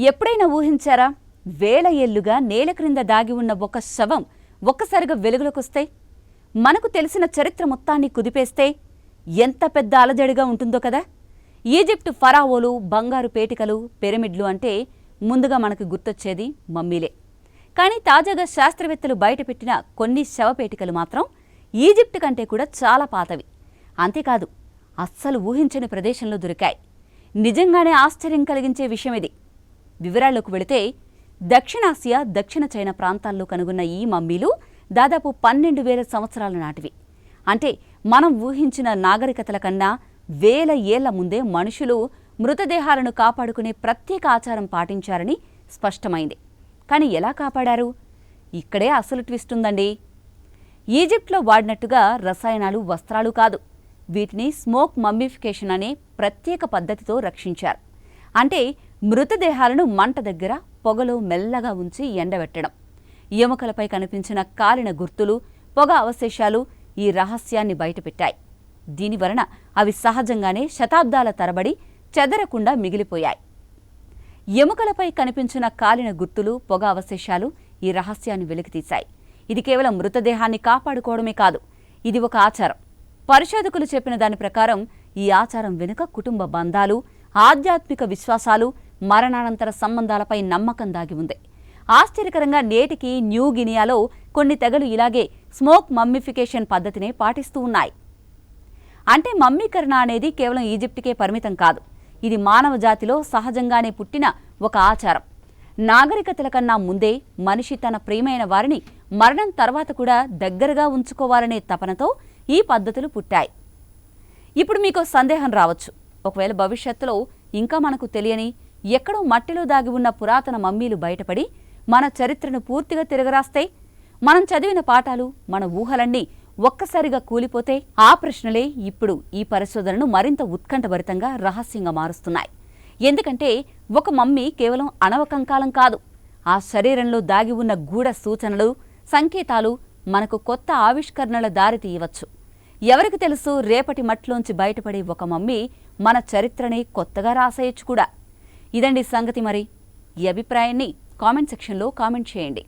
ఎప్పుడైనా ఊహించారా? వేల ఏళ్లుగా నేల క్రింద దాగి ఉన్న ఒక శవం ఒక్కసారిగా వెలుగులోకొస్తే, మనకు తెలిసిన చరిత్ర మొత్తాన్ని కుదిపేస్తే ఎంత పెద్ద అలజడిగా ఉంటుందో కదా. ఈజిప్టు ఫరావోలు, బంగారు పేటికలు, పిరమిడ్లు అంటే ముందుగా మనకు గుర్తొచ్చేది మమ్మీలే. కానీ తాజాగా శాస్త్రవేత్తలు బయటపెట్టిన కొన్ని శవపేటికలు మాత్రం ఈజిప్టు కంటే కూడా చాలా పాతవి. అంతేకాదు, అస్సలు ఊహించని ప్రదేశంలో దొరికాయి. నిజంగానే ఆశ్చర్యం కలిగించే విషయం ఇది. వివరాల్లోకి వెళితే, దక్షిణాసియా, దక్షిణ చైనా ప్రాంతాల్లో కనుగొన్న ఈ మమ్మీలు దాదాపు 12,000 సంవత్సరాల నాటివి. అంటే మనం ఊహించిన నాగరికతల కన్నా వేల ఏళ్ల ముందే మనుషులు మృతదేహాలను కాపాడుకునే ప్రత్యేక ఆచారం పాటించారని స్పష్టమైంది. కానీ ఎలా కాపాడారు? ఇక్కడే అసలు ట్విస్ట్ ఉందండి. ఈజిప్ట్లో వాడినట్టుగా రసాయనాలు, వస్త్రాలు కాదు. వీటిని స్మోక్ మమ్మిఫికేషన్ అనే ప్రత్యేక పద్ధతితో రక్షించారు. అంటే మృతదేహాలను మంట దగ్గర పొగలో మెల్లగా ఉంచి ఎండబెట్టడం. ఎముకలపై కనిపించిన కాలిన గుర్తులు, పొగ అవశేషాలు ఈ రహస్యాన్ని బయటపెట్టాయి. దీనివలన అవి సహజంగానే శతాబ్దాల తరబడి చెదరకుండా మిగిలిపోయాయి. ఎముకలపై కనిపించిన కాలిన గుర్తులు, పొగ అవశేషాలు ఈ రహస్యాన్ని వెలికితీశాయి. ఇది కేవలం మృతదేహాన్ని కాపాడుకోవడమే కాదు, ఇది ఒక ఆచారం. పరిశోధకులు చెప్పిన దాని ప్రకారం ఈ ఆచారం వెనుక కుటుంబ బంధాలు, ఆధ్యాత్మిక విశ్వాసాలు, మరణానంతర సంబంధాలపై నమ్మకం దాగి ఉంది. ఆశ్చర్యకరంగా నేటికి న్యూ గినియాలో కొన్ని తెగలు ఇలాగే స్మోక్ మమ్మిఫికేషన్ పద్ధతినే పాటిస్తూ ఉన్నాయి. అంటే మమ్మీకరణ అనేది కేవలం ఈజిప్టుకే పరిమితం కాదు. ఇది మానవ జాతిలో సహజంగానే పుట్టిన ఒక ఆచారం. నాగరికతల కన్నా ముందే మనిషి తన ప్రియమైన వారిని మరణం తర్వాత కూడా దగ్గరగా ఉంచుకోవాలనే తపనతో ఈ పద్ధతులు పుట్టాయి. ఇప్పుడు మీకు సందేహం రావచ్చు, ఒకవేళ భవిష్యత్తులో ఇంకా మనకు తెలియని, ఎక్కడో మట్టిలో దాగి ఉన్న పురాతన మమ్మీలు బయటపడి మన చరిత్రను పూర్తిగా తిరగరాస్తే, మనం చదివిన పాఠాలు, మన ఊహలన్నీ ఒక్కసారిగా కూలిపోతే, ఆ ప్రశ్నలే ఇప్పుడు ఈ పరిశోధనను మరింత ఉత్కంఠభరితంగా, రహస్యంగా మారుస్తున్నాయి. ఎందుకంటే ఒక మమ్మీ కేవలం అనవకంకాలం కాదు. ఆ శరీరంలో దాగి ఉన్న గూఢ సూచనలు, సంకేతాలు మనకు కొత్త ఆవిష్కరణల దారి తీయవచ్చు. ఎవరికి తెలుసు, రేపటి మట్లోంచి బయటపడే ఒక మమ్మీ మన చరిత్రని కొత్తగా రాసేయచ్చు కూడా. ఇదండి సంగతి. మరి ఈ అభిప్రాయాన్ని కామెంట్ సెక్షన్లో కామెంట్ చేయండి.